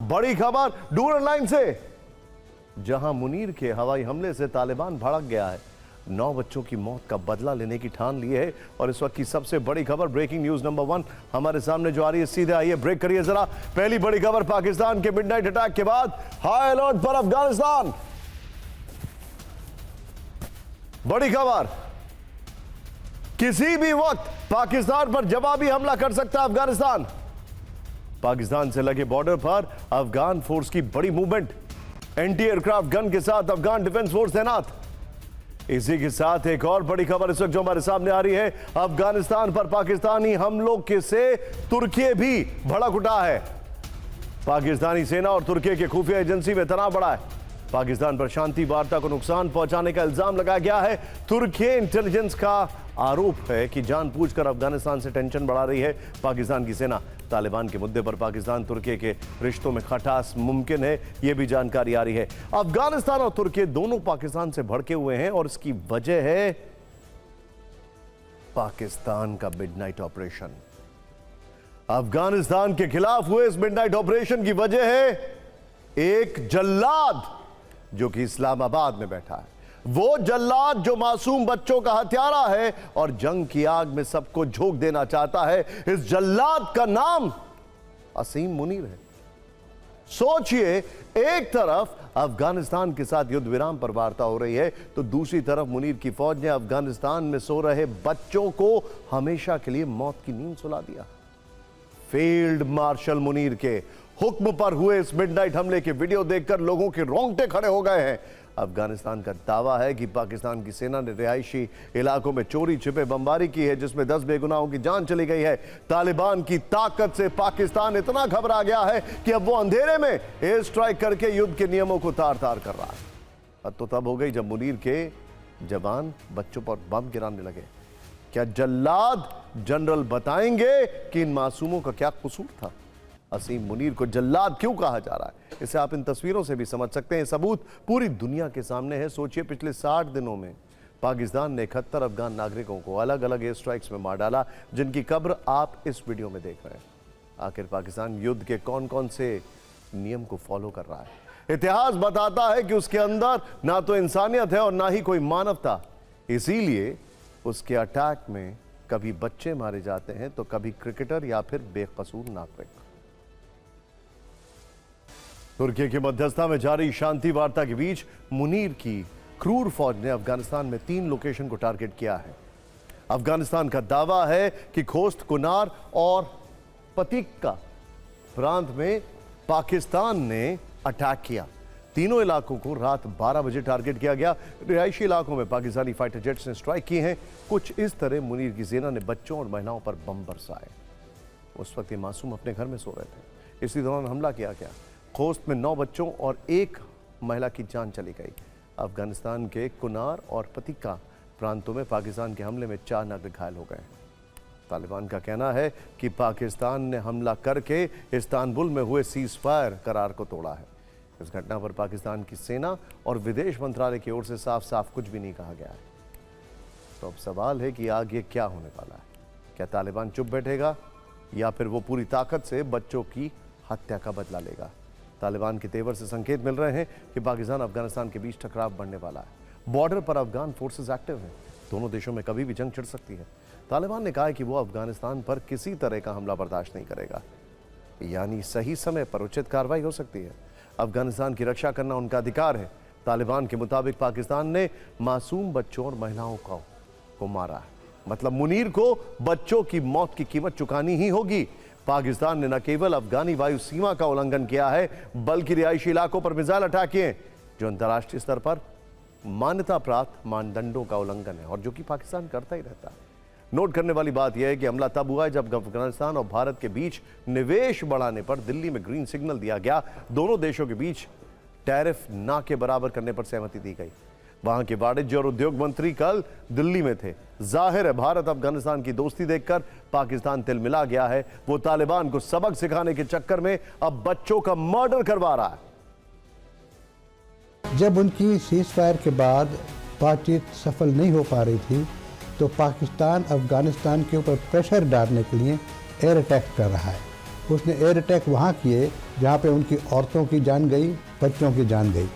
बड़ी खबर Durand line से, जहां मुनीर के हवाई हमले से तालिबान भड़क गया है। 9 बच्चों की मौत का बदला लेने की ठान ली है। और इस वक्त की सबसे बड़ी खबर, ब्रेकिंग न्यूज नंबर 1 हमारे सामने जो आ रही है, सीधे आइए ब्रेक करिए जरा। पहली बड़ी खबर, पाकिस्तान के मिडनाइट अटैक के बाद हाई अलर्ट पर अफगानिस्तान। बड़ी खबर, किसी भी वक्त पाकिस्तान पर जवाबी हमला कर सकता है अफगानिस्तान। पाकिस्तान से लगे बॉर्डर पर अफगान फोर्स की बड़ी मूवमेंट, एंटी एयरक्राफ्ट गन के साथ अफगान डिफेंस फोर्स तैनात। इसी के साथ एक और बड़ी खबर इस वक्त जो हमारे सामने आ रही है, अफगानिस्तान पर पाकिस्तानी हमलों के से तुर्की भी भड़क उठा है। पाकिस्तानी सेना और तुर्की के खुफिया एजेंसी में तनाव बढ़ा है। पाकिस्तान पर शांति वार्ता को नुकसान पहुंचाने का इल्जाम लगाया गया है। तुर्की इंटेलिजेंस का आरोप है कि जानबूझकर अफगानिस्तान से टेंशन बढ़ा रही है पाकिस्तान की सेना। तालिबान के मुद्दे पर पाकिस्तान तुर्की के रिश्तों में खटास मुमकिन है, यह भी जानकारी आ रही है। अफगानिस्तान और तुर्की दोनों पाकिस्तान से भड़के हुए हैं और इसकी वजह है पाकिस्तान का मिडनाइट ऑपरेशन। अफगानिस्तान के खिलाफ हुए इस मिडनाइट ऑपरेशन की वजह है एक जल्लाद जो कि इस्लामाबाद में बैठा है। वो जल्लाद जो मासूम बच्चों का हत्यारा है और जंग की आग में सबको झोंक देना चाहता है। इस जल्लाद का नाम असीम मुनीर है। सोचिए, एक तरफ अफगानिस्तान के साथ युद्ध विराम पर वार्ता हो रही है, तो दूसरी तरफ मुनीर की फौज ने अफगानिस्तान में सो रहे बच्चों को हमेशा के लिए मौत की नींद सुला दिया। फील्ड मार्शल मुनीर के हुक्म पर हुए इस मिडनाइट हमले के वीडियो देखकर लोगों के रोंगटे खड़े हो गए हैं। अफगानिस्तान का दावा है कि पाकिस्तान की सेना ने रिहायशी इलाकों में चोरी छिपे बमबारी की है, जिसमें 10 बेगुनाहों की जान चली गई है। तालिबान की ताकत से पाकिस्तान इतना घबरा गया है कि अब वो अंधेरे में एयर स्ट्राइक करके युद्ध के नियमों को तार तार कर रहा है। अब तो तब हो गई जब मुनीर के जवान बच्चों पर बम गिराने लगे। क्या जल्लाद जनरल बताएंगे कि इन मासूमों का क्या कसूर था? असीम मुनीर को जल्लाद क्यों कहा जा रहा है, इसे आप इन तस्वीरों से भी समझ सकते हैं। सबूत पूरी दुनिया के सामने है। सोचिए, पिछले 60 दिनों में पाकिस्तान ने 71 अफगान नागरिकों को अलग अलग एयर स्ट्राइक्स में मार डाला, जिनकी खबर आप इस वीडियो में देख रहे हैं। आखिर पाकिस्तान युद्ध के कौन कौन से नियम को फॉलो कर रहा है? इतिहास बताता है कि उसके अंदर ना तो इंसानियत है और ना ही कोई मानवता। इसीलिए उसके अटैक में कभी बच्चे मारे जाते हैं तो कभी क्रिकेटर या फिर बेकसूर नागरिक। तुर्की की मध्यस्थता में जारी शांति वार्ता के बीच मुनीर की क्रूर फौज ने अफगानिस्तान में 3 लोकेशन को टारगेट किया है। अफगानिस्तान का दावा है कि खोस्त, कुनार और पतिक्का प्रांत में पाकिस्तान ने अटैक किया। तीनों इलाकों को रात 12 बजे टारगेट किया गया। रिहायशी इलाकों में पाकिस्तानी फाइटर जेट्स ने स्ट्राइक की हैं। कुछ इस तरह मुनीर की सेना ने बच्चों और महिलाओं पर बम बरसाए। उस वक्त ये मासूम अपने घर में सो रहे थे। इसी दौरान हमला किया गया। खोस्त में 9 बच्चों और 1 महिला की जान चली गई। अफगानिस्तान के कुनार और पतिक्का प्रांतों में पाकिस्तान के हमले में 4 नागरिक घायल हो गए। तालिबान का कहना है कि पाकिस्तान ने हमला करके इस्तांबुल में हुए सीज फायर करार को तोड़ा है। इस घटना पर पाकिस्तान की सेना और विदेश मंत्रालय की ओर से साफ साफ कुछ भी नहीं कहा गया है। तो अब सवाल है कि आगे क्या होने वाला है? क्या तालिबान चुप बैठेगा या फिर वो पूरी ताकत से बच्चों की हत्या का बदला लेगा? तालिबान के तेवर से संकेत मिल रहे हैं कि पाकिस्तान अफगानिस्तान के बीच टकराव बढ़ने वाला है। बॉर्डर पर अफगान फोर्सेस एक्टिव हैं। दोनों देशों में कभी भी जंग छिड़ सकती है। तालिबान ने कहा है कि वो अफगानिस्तान पर किसी तरह का हमला बर्दाश्त नहीं करेगा, यानी सही समय पर उचित कार्रवाई हो सकती है। अफगानिस्तान की रक्षा करना उनका अधिकार है। तालिबान के मुताबिक पाकिस्तान ने मासूम बच्चों और महिलाओं को मारा है, मतलब मुनीर को बच्चों की मौत की कीमत चुकानी ही होगी। पाकिस्तान ने न केवल अफगानी वायु सीमा का उल्लंघन किया है, बल्कि रिहायशी इलाकों पर मिसाइल अटैक किए, जो अंतर्राष्ट्रीय स्तर पर मान्यता प्राप्त मानदंडों का उल्लंघन है और जो कि पाकिस्तान करता ही रहता है। नोट करने वाली बात यह है कि हमला तब हुआ है जब अफगानिस्तान और भारत के बीच निवेश बढ़ाने पर दिल्ली में ग्रीन सिग्नल दिया गया। दोनों देशों के बीच टैरिफ ना के बराबर करने पर सहमति दी गई। वहां के वाणिज्य और उद्योग मंत्री कल दिल्ली में थे। जाहिर है भारत अफगानिस्तान की दोस्ती देखकर पाकिस्तान तिलमिला गया है। वो तालिबान को सबक सिखाने के चक्कर में अब बच्चों का मर्डर करवा रहा है। जब उनकी सीज फायर के बाद बातचीत सफल नहीं हो पा रही थी, तो पाकिस्तान अफगानिस्तान के ऊपर प्रेशर डालने के लिए एयर अटैक कर रहा है। उसने एयर अटैक वहाँ किए जहाँ पे उनकी औरतों की जान गई, बच्चों की जान गई।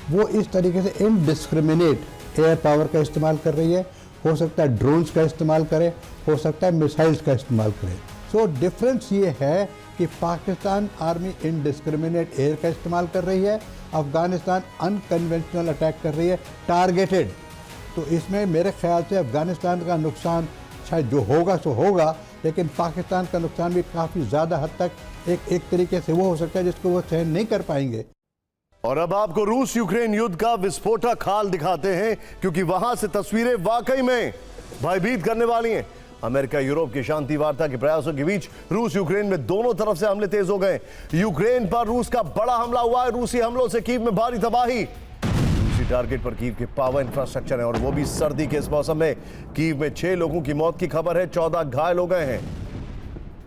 वो इस तरीके से इनडिस्क्रिमिनेट एयर पावर का इस्तेमाल कर रही है। हो सकता है ड्रोन्स का इस्तेमाल करे, हो सकता है मिसाइल्स का इस्तेमाल करे। सो डिफरेंस ये है कि पाकिस्तान आर्मी इनडिस्क्रिमिनेट एयर का इस्तेमाल कर रही है, अफगानिस्तान अनकन्वेंशनल अटैक कर रही है, टारगेटेड। तो इसमें मेरे ख्याल से अफगानिस्तान का नुकसान शायद जो होगा सो होगा, लेकिन पाकिस्तान का नुकसान भी काफ़ी ज़्यादा हद तक एक तरीके से वो हो सकता है जिसको वो सहन नहीं कर पाएंगे। और अब आपको रूस यूक्रेन युद्ध का विस्फोटक हाल दिखाते हैं, क्योंकि वहां से तस्वीरें वाकई में भयभीत करने वाली हैं। अमेरिका यूरोप की शांति वार्ता के प्रयासों के बीच रूस यूक्रेन में दोनों तरफ से हमले तेज हो गए। यूक्रेन पर रूस का बड़ा हमला हुआ है। रूसी हमलों से कीव में भारी तबाही। रूसी टारगेट पर कीव के पावर इंफ्रास्ट्रक्चर है, और वो भी सर्दी के इस मौसम में। कीव में 6 लोगों की मौत की खबर है, 14 घायल हो गए हैं।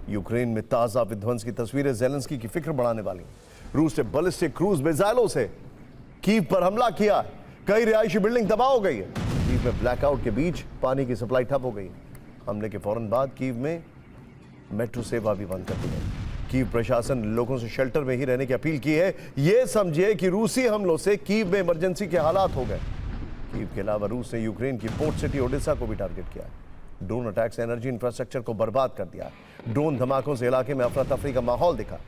यूक्रेन में ताजा विध्वंस की तस्वीरें ज़ेलेंस्की की फिक्र बढ़ाने वाली हैं। रूस ने बैलिस्टिक क्रूज मिसाइलों से कीव पर हमला किया। कई रिहायशी बिल्डिंग तबाह हो गई है। कीव में ब्लैकआउट के बीच पानी की सप्लाई ठप हो गई है। हमले के फौरन बाद कीव में मेट्रो सेवा भी बंद कर दी है। कीव प्रशासन लोगों से शेल्टर में ही रहने की अपील की है। यह समझिए कि रूसी हमलों से कीव में इमरजेंसी के हालात हो गए। कीव के अलावा रूस ने यूक्रेन की पोर्ट सिटी ओडेसा को भी टारगेट किया है। ड्रोन अटैक से एनर्जी इंफ्रास्ट्रक्चर को बर्बाद कर दिया। ड्रोन धमाकों से इलाके में अफरा तफरी का माहौल दिखा।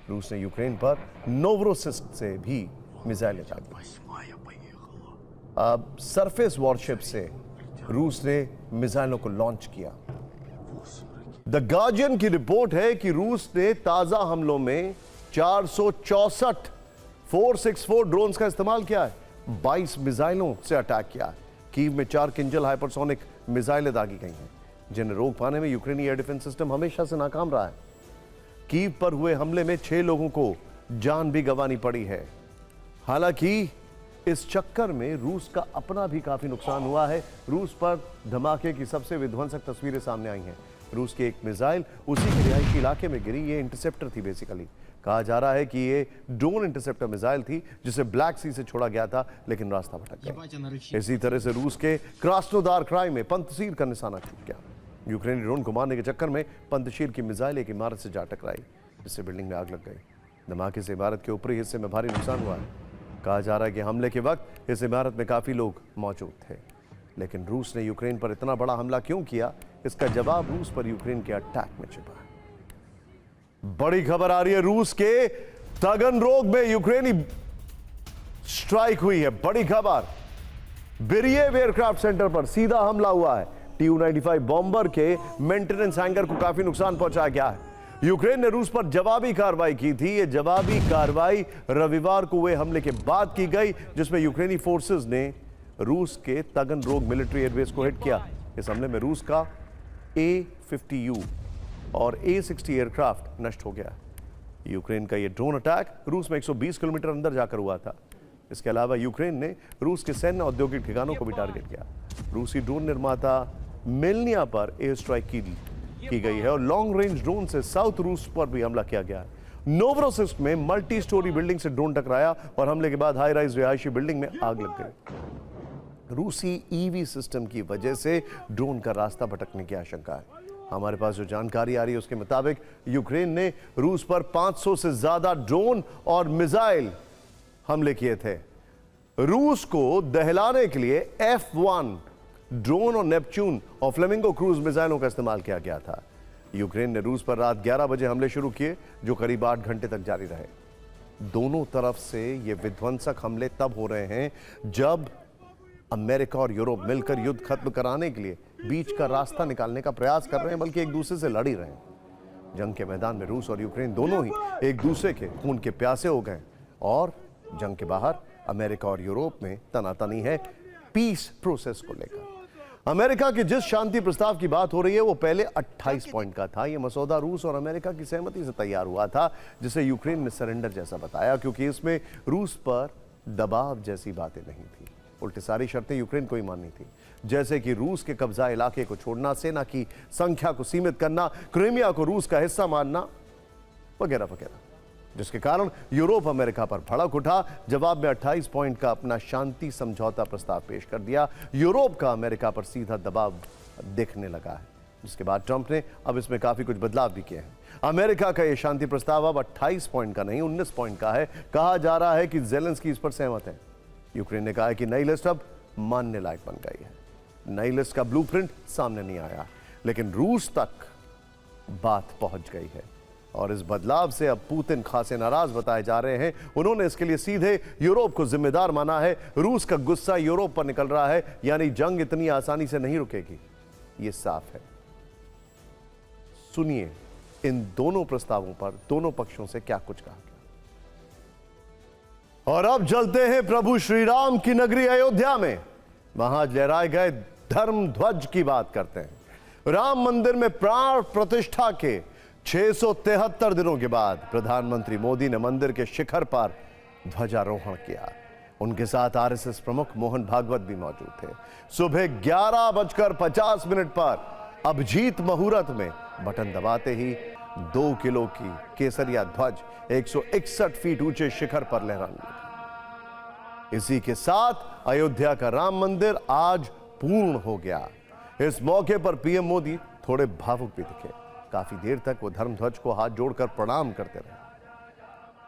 रूस ने यूक्रेन पर नोवरोसिस्क से भी मिसाइलें दागी। अब सरफेस वॉरशिप से रूस ने मिसाइलों को लॉन्च किया। द गार्जियन की रिपोर्ट है कि रूस ने ताजा हमलों में 464 464 ड्रोन्स का इस्तेमाल किया है। 22 मिसाइलों से अटैक किया है। कीव में 4 किंजल हाइपरसोनिक मिसाइलें दागी गई हैं, जिन्हें रोक पाने में यूक्रेनी एयर डिफेंस सिस्टम हमेशा से नाकाम रहा है। कीव पर हुए हमले में 6 लोगों को जान भी गंवानी पड़ी है। हालांकि इस चक्कर में रूस का अपना भी काफी नुकसान हुआ है। रूस पर धमाके की सबसे विध्वंसक तस्वीरें सामने आई हैं। रूस की एक मिसाइल उसी के रिहायशी इलाके में गिरी। ये इंटरसेप्टर थी। बेसिकली कहा जा रहा है कि ये ड्रोन इंटरसेप्टर मिसाइल थी, जिसे ब्लैक सी से छोड़ा गया था, लेकिन रास्ता भटक गया। इसी तरह से रूस के क्रास्नोदार क्राई में पंतशीर का निशाना छूट गया। यूक्रेनी ड्रोन को मारने के चक्कर में पंतशीर की मिसाइल एक इमारत से जा टकराई, जिससे बिल्डिंग में आग लग गई। धमाके से इमारत के ऊपरी हिस्से में भारी नुकसान हुआ है। कहा जा रहा है कि हमले के वक्त इस इमारत में काफी लोग मौजूद थे। लेकिन रूस ने यूक्रेन पर इतना बड़ा हमला क्यों किया, इसका जवाब रूस पर यूक्रेन के अटैक में छिपा है। बड़ी खबर आ रही है, रूस के तागनरोग में यूक्रेनी स्ट्राइक हुई है। बड़ी खबर, बिरियेव एयरक्राफ्ट सेंटर पर सीधा हमला हुआ है। Tu-95 बॉम्बर के मेंटेनेंस हैंगर को काफी नुकसान पहुंचाया गया है। यूक्रेन ने रूस पर जवाबी कार्रवाई की थी। यह जवाबी कार्रवाई रविवार को हुए हमले के बाद की गई, जिसमें यूक्रेनी फोर्सेस ने रूस के तागनरोग मिलिट्री एयरबेस को हिट किया। इस हमले में रूस का A-50U और A-60 एयरक्राफ्ट नष्ट हो गया। यूक्रेन का यह ड्रोन अटैक रूस में 120 किलोमीटर अंदर जाकर हुआ था। इसके अलावा यूक्रेन ने रूस के सैन्य औद्योगिक ठिकानों को भी टारगेट किया। रूसी ड्रोन निर्माता मेलनिया पर एयर स्ट्राइक की गई है, और लॉन्ग रेंज ड्रोन से साउथ रूस पर भी हमला किया गया है। नोवरोसिस्क में मल्टी स्टोरी बिल्डिंग से ड्रोन टकराया, और हमले के बाद हाई राइज रिहायशी बिल्डिंग में आग लग गई। रूसी ईवी सिस्टम की वजह से ड्रोन का रास्ता भटकने की आशंका है। हमारे पास जो जानकारी आ रही है उसके मुताबिक यूक्रेन ने रूस पर 500 से ज्यादा ड्रोन और मिसाइल हमले किए थे। रूस को दहलाने के लिए F-1 ड्रोन और नेपच्यून और फ्लेमिंगो क्रूज मिसाइलों का इस्तेमाल किया गया था। यूक्रेन ने रूस पर रात 11 बजे हमले शुरू किए, जो करीब 8 घंटे तक जारी रहे। दोनों तरफ से ये विध्वंसक हमले तब हो रहे हैं जब अमेरिका और यूरोप मिलकर युद्ध खत्म कराने के लिए बीच का रास्ता निकालने का प्रयास कर रहे हैं, बल्कि एक दूसरे से लड़ ही रहे हैं। जंग के मैदान में रूस और यूक्रेन दोनों ही एक दूसरे के खून के प्यासे हो गए, और जंग के बाहर अमेरिका और यूरोप में तनातनी है पीस प्रोसेस को लेकर। अमेरिका के जिस शांति प्रस्ताव की बात हो रही है वो पहले 28 पॉइंट का था। यह मसौदा रूस और अमेरिका की सहमति से तैयार हुआ था, जिसे यूक्रेन ने सरेंडर जैसा बताया, क्योंकि इसमें रूस पर दबाव जैसी बातें नहीं थी। उल्टी सारी शर्तें यूक्रेन को ही माननी थी, जैसे कि रूस के कब्जा इलाके को छोड़ना, सेना की संख्या को सीमित करना, क्रीमिया को रूस का हिस्सा मानना, वगैरह वगैरह, जिसके कारण यूरोप अमेरिका पर भड़क उठा। जवाब में 28 पॉइंट का अपना शांति समझौता प्रस्ताव पेश कर दिया। यूरोप का अमेरिका पर सीधा दबाव दिखने लगा है। जिसके बाद ट्रंप ने अब इसमें काफी कुछ बदलाव भी किए हैं। अमेरिका का यह शांति प्रस्ताव अब 28 पॉइंट का नहीं 19 पॉइंट का है। कहा जा रहा है कि जेलेंस्की इस पर सहमत है। यूक्रेन ने कहा है कि नई लिस्ट अब मानने लायक बन गई है। नई लिस्ट का ब्लूप्रिंट सामने नहीं आया, लेकिन रूस तक बात पहुंच गई है और इस बदलाव से अब पुतिन खासे नाराज बताए जा रहे हैं। उन्होंने इसके लिए सीधे यूरोप को जिम्मेदार माना है। रूस का गुस्सा यूरोप पर निकल रहा है, यानी जंग इतनी आसानी से नहीं रुकेगी, यह साफ है। सुनिए इन दोनों प्रस्तावों पर दोनों पक्षों से क्या कुछ कहा गया। और अब चलते हैं प्रभु श्री राम की नगरी अयोध्या में। वहां लहराए गए धर्म ध्वज की बात करते हैं। राम मंदिर में प्राण प्रतिष्ठा के 673 दिनों के बाद प्रधानमंत्री मोदी ने मंदिर के शिखर पर ध्वजारोहण किया। उनके साथ आरएसएस प्रमुख मोहन भागवत भी मौजूद थे। सुबह 11:50 पर अभिजीत मुहूर्त में बटन दबाते ही 2 किलो की केसरिया ध्वज 161 फीट ऊंचे शिखर पर लहराने लगी। इसी के साथ अयोध्या का राम मंदिर आज पूर्ण हो गया। इस मौके पर पीएम मोदी थोड़े भावुक भी दिखे। काफी देर तक वो धर्म ध्वज को हाथ जोड़कर प्रणाम करते रहे।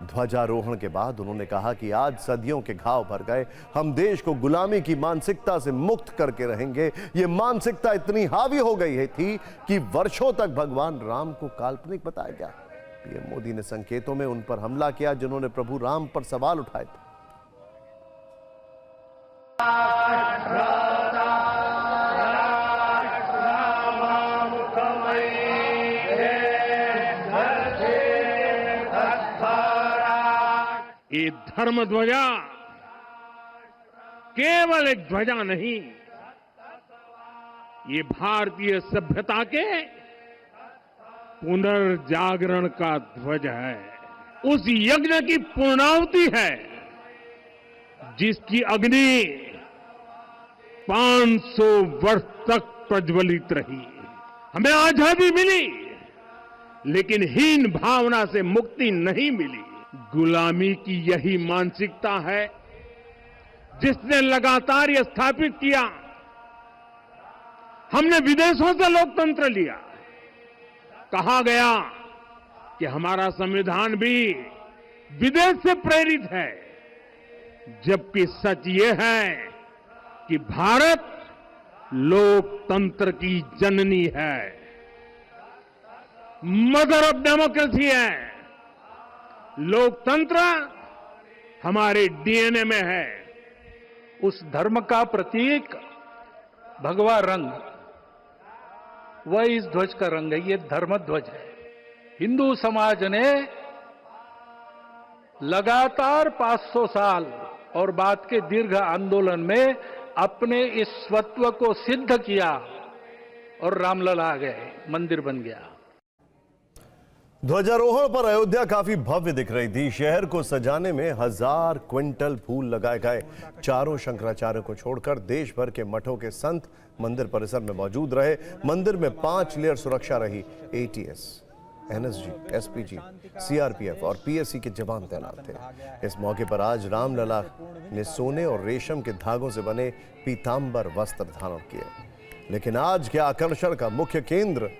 ध्वजारोहण के बाद उन्होंने कहा कि आज सदियों के घाव भर गए, हम देश को गुलामी की मानसिकता से मुक्त करके रहेंगे। ये मानसिकता इतनी हावी हो गई थी कि वर्षों तक भगवान राम को काल्पनिक बताया गया। पीएम मोदी ने संकेतों में उन पर हमला किया जिन्होंने प्रभु राम पर सवाल उठाए थे। ये धर्म ध्वजा केवल एक ध्वजा नहीं, ये भारतीय सभ्यता के पुनर्जागरण का ध्वज है। उस यज्ञ की पूर्णाहुति है जिसकी अग्नि 500 वर्ष तक प्रज्वलित रही। हमें आजादी मिली, लेकिन हीन भावना से मुक्ति नहीं मिली। गुलामी की यही मानसिकता है जिसने लगातार यह स्थापित किया। हमने विदेशों से लोकतंत्र लिया। कहा गया कि हमारा संविधान भी विदेश से प्रेरित है, जबकि सच ये है कि भारत लोकतंत्र की जननी है, मदर ऑफ डेमोक्रेसी है। लोकतंत्र हमारे डीएनए में है। उस धर्म का प्रतीक भगवा रंग, वह इस ध्वज का रंग है। ये धर्म ध्वज है। हिंदू समाज ने लगातार 500 साल और बाद के दीर्घ आंदोलन में अपने इस स्वत्व को सिद्ध किया और रामलला आ गए, मंदिर बन गया। ध्वजारोहण पर अयोध्या काफी भव्य दिख रही थी। शहर को सजाने में 1000 क्विंटल फूल लगाए गए। चारों शंकराचार्य को छोड़कर देश भर के मठों के संत मंदिर परिसर में मौजूद रहे। मंदिर में 5 लेयर सुरक्षा रही। एटीएस, एनएसजी, एसपीजी, सीआरपीएफ और पीएससी के जवान तैनात थे। इस मौके पर आज रामलला ने सोने और रेशम के धागों से बने पीतांबर वस्त्र धारण किए। लेकिन आज के आकर्षण का मुख्य केंद्र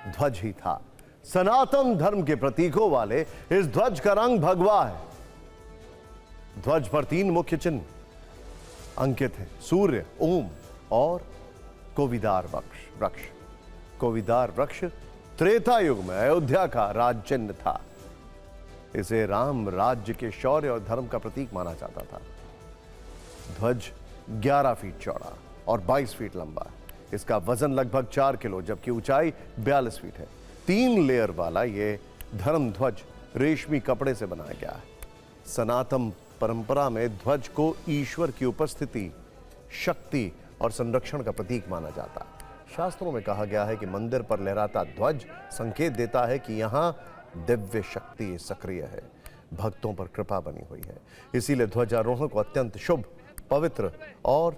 ध्वज ही था। सनातन धर्म के प्रतीकों वाले इस ध्वज का रंग भगवा है। ध्वज पर 3 मुख्य चिन्ह अंकित हैं: सूर्य, ओम और कोविदार वृक्ष। कोविदार वृक्ष त्रेता युग में अयोध्या का राज चिन्ह था। इसे राम राज्य के शौर्य और धर्म का प्रतीक माना जाता था। ध्वज 11 फीट चौड़ा और 22 फीट लंबा है। इसका वजन लगभग 4 किलो जबकि ऊंचाई 42 फीट है। 3 लेयर वाला ये धर्म ध्वज रेशमी कपड़े से बनाया गया है। सनातन परंपरा में ध्वज को ईश्वर की उपस्थिति, शक्ति और संरक्षण का प्रतीक माना जाता है। शास्त्रों में कहा गया है कि मंदिर पर लहराता ध्वज संकेत देता है कि यहां दिव्य शक्ति सक्रिय है, भक्तों पर कृपा बनी हुई है। इसीलिए ध्वजारोहण को अत्यंत शुभ, पवित्र और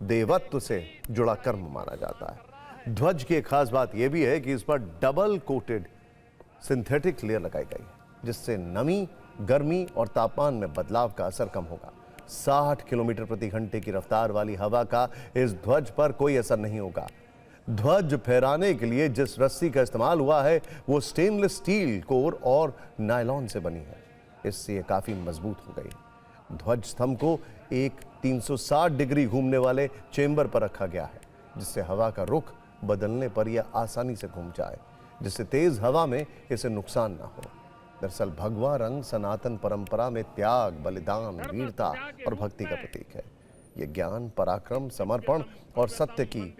देवत्व से जुड़ा कर्म माना जाता है। ध्वज की एक खास बात यह भी है कि इस पर डबल कोटेड सिंथेटिक लेयर लगाई गई है, जिससे नमी, गर्मी और तापमान में बदलाव का असर कम होगा। 60 किलोमीटर प्रति घंटे की रफ्तार वाली हवा का इस ध्वज पर कोई असर नहीं होगा। ध्वज फहराने के लिए जिस रस्सी का इस्तेमाल हुआ है वो स्टेनलेस स्टील कोर और नायलॉन से बनी है। इससे ये काफी मजबूत हो गई। ध्वज स्तंभ को एक 360 डिग्री घूमने वाले चेंबर पर रखा गया है, जिससे हवा का रुख बदलने पर यह आसानी से घूम जाए, जिससे तेज हवा में इसे नुकसान ना हो। दरअसल भगवा रंग सनातन परंपरा में त्याग, बलिदान, वीरता और भक्ति का प्रतीक है। यह ज्ञान, पराक्रम, समर्पण और सत्य की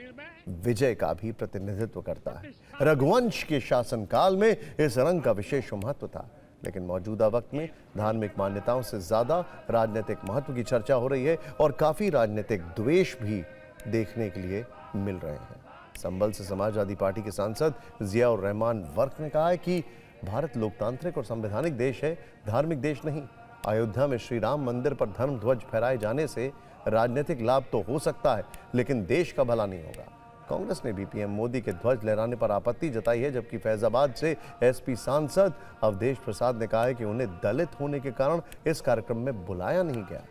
विजय का भी प्रतिनिधित्व करता है। रघुवंश के शासनकाल में इस रंग का विशेष महत्व था, लेकिन मौजूदा वक्त में धार्मिक मान्यताओं से ज्यादा राजनीतिक महत्व की चर्चा हो रही है और काफी राजनीतिक द्वेष भी देखने के लिए मिल रहे हैं। संभल से समाजवादी पार्टी के सांसद जियाउर रहमान वर्क ने कहा है कि भारत लोकतांत्रिक और संवैधानिक देश है, धार्मिक देश नहीं। अयोध्या में श्री राम मंदिर पर धर्म ध्वज फहराए जाने से राजनीतिक लाभ तो हो सकता है, लेकिन देश का भला नहीं होगा। कांग्रेस ने भी पीएम मोदी के ध्वज लहराने पर आपत्ति जताई है, जबकि फैजाबाद से एसपी सांसद अवधेश प्रसाद ने कहा है कि उन्हें दलित होने के कारण इस कार्यक्रम में बुलाया नहीं गया।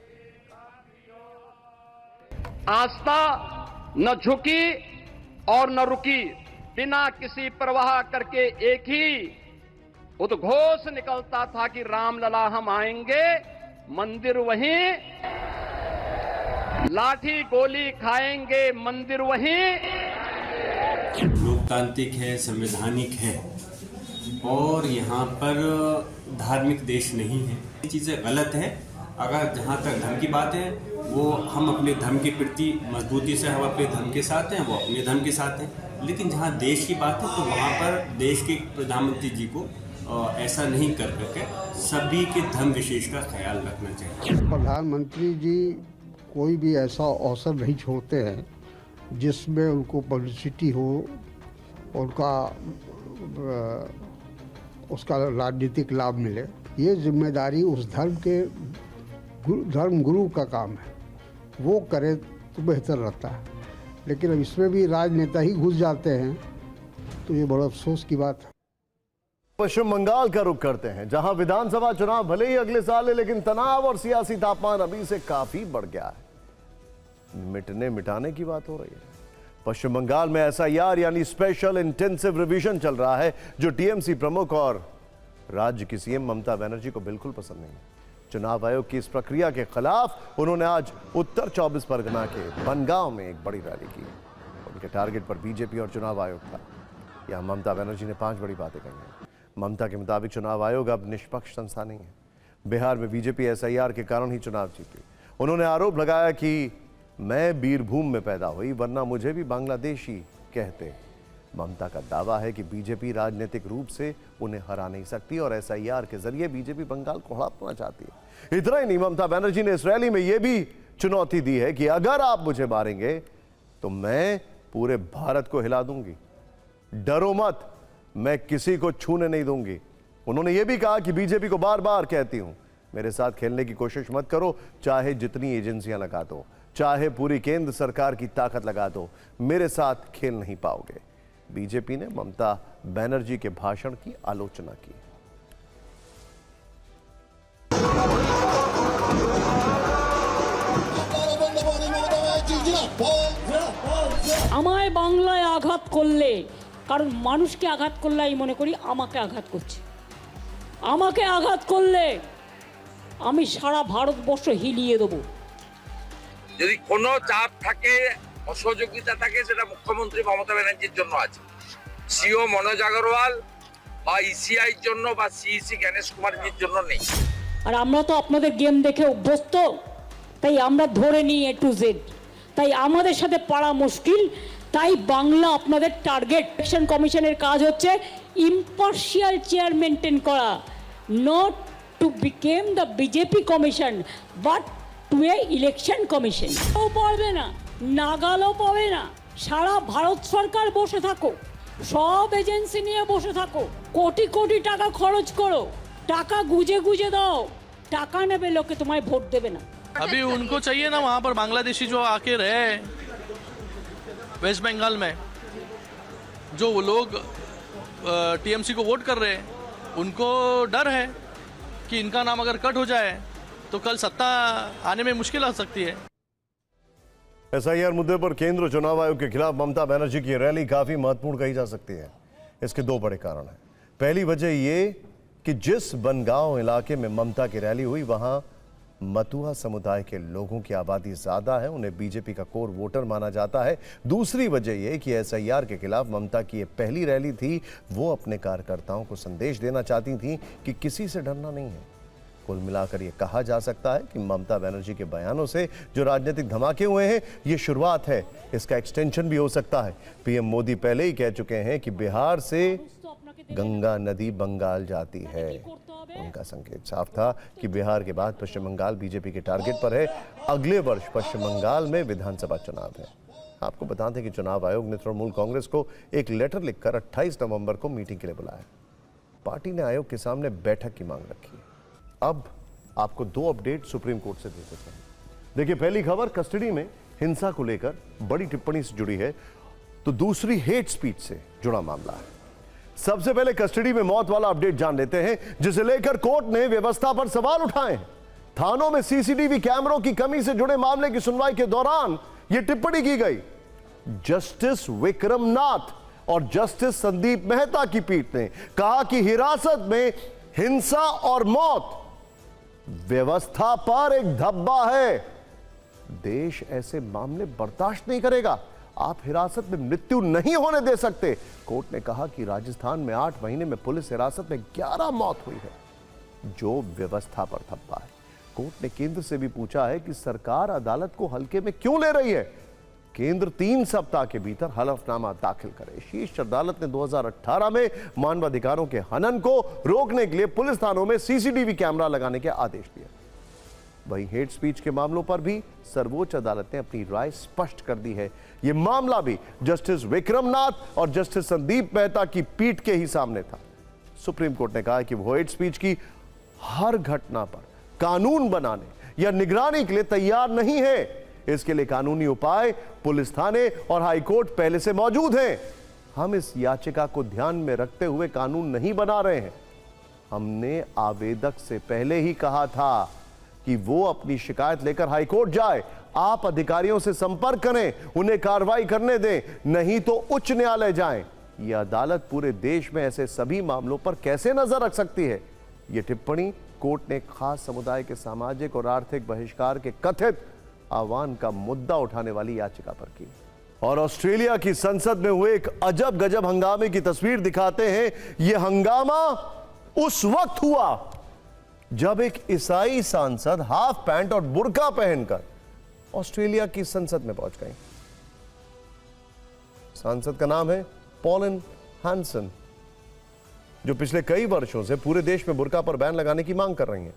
आस्था न झुकी और न रुकी, बिना किसी परवाह करके एक ही उद्घोष निकलता था कि रामलला हम आएंगे, मंदिर वहीं, लाठी गोली खाएंगे, मंदिर वहीं। लोकतांत्रिक है, संवैधानिक है और यहाँ पर धार्मिक देश नहीं है। ये चीज़ें गलत है। अगर जहाँ तक धर्म की बात है, वो हम अपने धर्म के प्रति मजबूती से हम अपने धर्म के साथ हैं, वो अपने धर्म के साथ हैं। लेकिन जहाँ देश की बात है तो वहाँ पर देश के प्रधानमंत्री जी को ऐसा नहीं कर करके सभी के धर्म विशेष का ख्याल रखना चाहिए। प्रधानमंत्री जी कोई भी ऐसा अवसर नहीं छोड़ते हैं जिसमें उनको पब्लिसिटी हो, उनका उसका राजनीतिक लाभ मिले। ये जिम्मेदारी उस धर्म गुरु का काम है, वो करे तो बेहतर रहता है। लेकिन अब इसमें भी राजनेता ही घुस जाते हैं, तो ये बड़ा अफसोस की बात है। पश्चिम बंगाल का रुख करते हैं, जहां विधानसभा चुनाव भले ही अगले साल है, लेकिन तनाव और सियासी तापमान अभी से काफी बढ़ गया है। मिटने मिटाने की बात हो रही है। पश्चिम बंगाल में एसआईआर यानी स्पेशल इंटेंसिव रिवीजन चल रहा है, जो टीएमसी प्रमुख और राज्य की सीएम ममता बनर्जी को बिल्कुल पसंद नहीं है। चुनाव आयोग की इस प्रक्रिया के खिलाफ उन्होंने आज उत्तर 24 परगना के बनगांव में एक बड़ी रैली की। उनके टारगेट पर बीजेपी और चुनाव आयोग था। यहां ममता बनर्जी ने 5 बड़ी बातें कही हैं। ममता के मुताबिक चुनाव आयोग अब निष्पक्ष संस्था नहीं है। बिहार में बीजेपी एसआईआर के कारण ही चुनाव जीती। उन्होंने आरोप लगाया कि मैं बीरभूम में पैदा हुई, वरना मुझे भी बांग्लादेशी कहते। ममता का दावा है कि बीजेपी राजनीतिक रूप से उन्हें हरा नहीं सकती और एसआईआर के जरिए बीजेपी बंगाल को हड़पना चाहती है। इतना ही नहीं, ममता बनर्जी ने इस रैली में यह भी चुनौती दी है कि अगर आप मुझे मारेंगे तो मैं पूरे भारत को हिला दूंगी। डरो मत, मैं किसी को छूने नहीं दूंगी। उन्होंने यह भी कहा कि बीजेपी को बार बार कहती हूं, मेरे साथ खेलने की कोशिश मत करो, चाहे जितनी एजेंसियां लगा दो, चाहे पूरी केंद्र सरकार की ताकत लगा दो, मेरे साथ खेल नहीं पाओगे। बीजेपी ने ममता बनर्जी के भाषण की आलोचना की। আমায় বাংলায় আঘাত করলে, কারণ মানুষকে আঘাত করলে আমি মনে করি আমাকে আঘাত করছে। আমাকে আঘাত করলে আমি সারা ভারতবর্ষ হিলিয়ে দেবো। যদি কোনো চাপ থাকে, অসহযোগিতা থাকে, সেটা মুখ্যমন্ত্রী মমতা ব্যানার্জির জন্য আছে। সিও মনোজ আগরওয়াল বা ইসিআইর জন্য বা সিইসি গণেশ কুমারজির জন্য নেই। আর আমরা তো আপনাদের গেম দেখে অভ্যস্ত, তাই আমরা ধরে নিই A to Z। তাই আমাদের সাথে পারা মুশকিল, তাই বাংলা আপনাদের টার্গেট। ইলেকশন কমিশনের কাজ হচ্ছে ইম্পার্শিয়াল চেয়ার মেনটেন করা, not to become the BJP commission but to a election commission. ও পারবে না, নাগালও পাবে না। সারা ভারত সরকার বসে থাকো, সব এজেন্সি নিয়ে বসে থাকো, কোটি কোটি টাকা খরচ করো, টাকা গুজে গুজে দাও, টাকা নেবে লোকে, তোমায় ভোট দেবে না। अभी उनको चाहिए ना वहाँ पर बांग्लादेशी जो आके रहे वेस्ट बंगाल में, जो वो लोग टीएमसी को वोट कर रहे हैं, उनको डर है कि इनका नाम अगर कट हो जाए तो कल सत्ता आने में मुश्किल आ सकती है। एसआईआर मुद्दे पर केंद्र चुनाव आयोग के खिलाफ ममता बनर्जी की रैली काफी महत्वपूर्ण कही जा सकती है। इसके दो बड़े कारण हैं। पहली वजह ये कि जिस बनगांव इलाके में ममता की रैली हुई वहां मतुआ समुदाय के लोगों की आबादी ज्यादा है, उन्हें बीजेपी का कोर वोटर माना जाता है। दूसरी वजह यह कि एसआईआर के खिलाफ ममता की यह पहली रैली थी। वो अपने कार्यकर्ताओं को संदेश देना चाहती थी कि किसी से डरना नहीं है। कुल मिलाकर यह कहा जा सकता है कि ममता बनर्जी के बयानों से जो राजनीतिक धमाके हुए हैं, ये शुरुआत है, इसका एक्सटेंशन भी हो सकता है। पीएम मोदी पहले ही कह चुके हैं कि बिहार से गंगा नदी बंगाल जाती है। उनका संकेत साफ था कि बिहार के बाद पश्चिम बंगाल बीजेपी के टारगेट पर है। अगले वर्ष पश्चिम बंगाल में विधानसभा चुनाव है। आपको बता दें कि चुनाव आयोग ने तृणमूल कांग्रेस को एक लेटर लिखकर 28 नवंबर को मीटिंग के लिए बुलाया। पार्टी ने आयोग के सामने बैठक की मांग रखी है। अब आपको दो अपडेट सुप्रीम कोर्ट से दे देते हैं। देखिए, पहली खबर कस्टडी में हिंसा को लेकर बड़ी टिप्पणी से जुड़ी है, तो दूसरी हेट स्पीच से जुड़ा मामला है। सबसे पहले कस्टडी में मौत वाला अपडेट जान लेते हैं, जिसे लेकर कोर्ट ने व्यवस्था पर सवाल उठाए हैं। थानों में सीसीटीवी कैमरों की कमी से जुड़े मामले की सुनवाई के दौरान यह टिप्पणी की गई। जस्टिस विक्रम नाथ और जस्टिस संदीप मेहता की पीठ ने कहा कि हिरासत में हिंसा और मौत व्यवस्था पर एक धब्बा है। देश ऐसे मामले बर्दाश्त नहीं करेगा। आप हिरासत में मृत्यु नहीं होने दे सकते। कोर्ट ने कहा कि राजस्थान में 8 महीने में पुलिस हिरासत में 11 मौत हुई है, जो व्यवस्था पर धब्बा है। कोर्ट ने केंद्र से भी पूछा है कि सरकार अदालत को हल्के में क्यों ले रही है। केंद्र 3 सप्ताह के भीतर हलफनामा दाखिल करे। शीर्ष अदालत ने 2018 में मानवाधिकारों के हनन को रोकने के लिए पुलिस थानों में सीसीटीवी कैमरा लगाने के आदेश दिए। वहीं हेट स्पीच के मामलों पर भी सर्वोच्च अदालत ने अपनी राय स्पष्ट कर दी है। यह मामला भी जस्टिस विक्रम नाथ और जस्टिस संदीप मेहता की पीठ के ही सामने था। सुप्रीम कोर्ट ने कहा कि वो हेट स्पीच की हर घटना पर कानून बनाने या निगरानी के लिए तैयार नहीं है। इसके लिए कानूनी उपाय पुलिस थाने और हाईकोर्ट पहले से मौजूद हैं। हम इस याचिका को ध्यान में रखते हुए कानून नहीं बना रहे हैं। हमने आवेदक से पहले ही कहा था कि वो अपनी शिकायत लेकर हाईकोर्ट जाए। आप अधिकारियों से संपर्क करें, उन्हें कार्रवाई करने दें, नहीं तो उच्च न्यायालय जाएं। यह अदालत पूरे देश में ऐसे सभी मामलों पर कैसे नजर रख सकती है। यह टिप्पणी कोर्ट ने खास समुदाय के सामाजिक और आर्थिक बहिष्कार के कथित आह्वान का मुद्दा उठाने वाली याचिका पर की। और ऑस्ट्रेलिया की संसद में हुए एक अजब गजब हंगामे की तस्वीर दिखाते हैं। यह हंगामा उस वक्त हुआ जब एक ईसाई सांसद हाफ पैंट और बुर्का पहनकर ऑस्ट्रेलिया की संसद में पहुंच गई। सांसद का नाम है पॉलिन हैंसन, जो पिछले कई वर्षों से पूरे देश में बुर्का पर बैन लगाने की मांग कर रही हैं।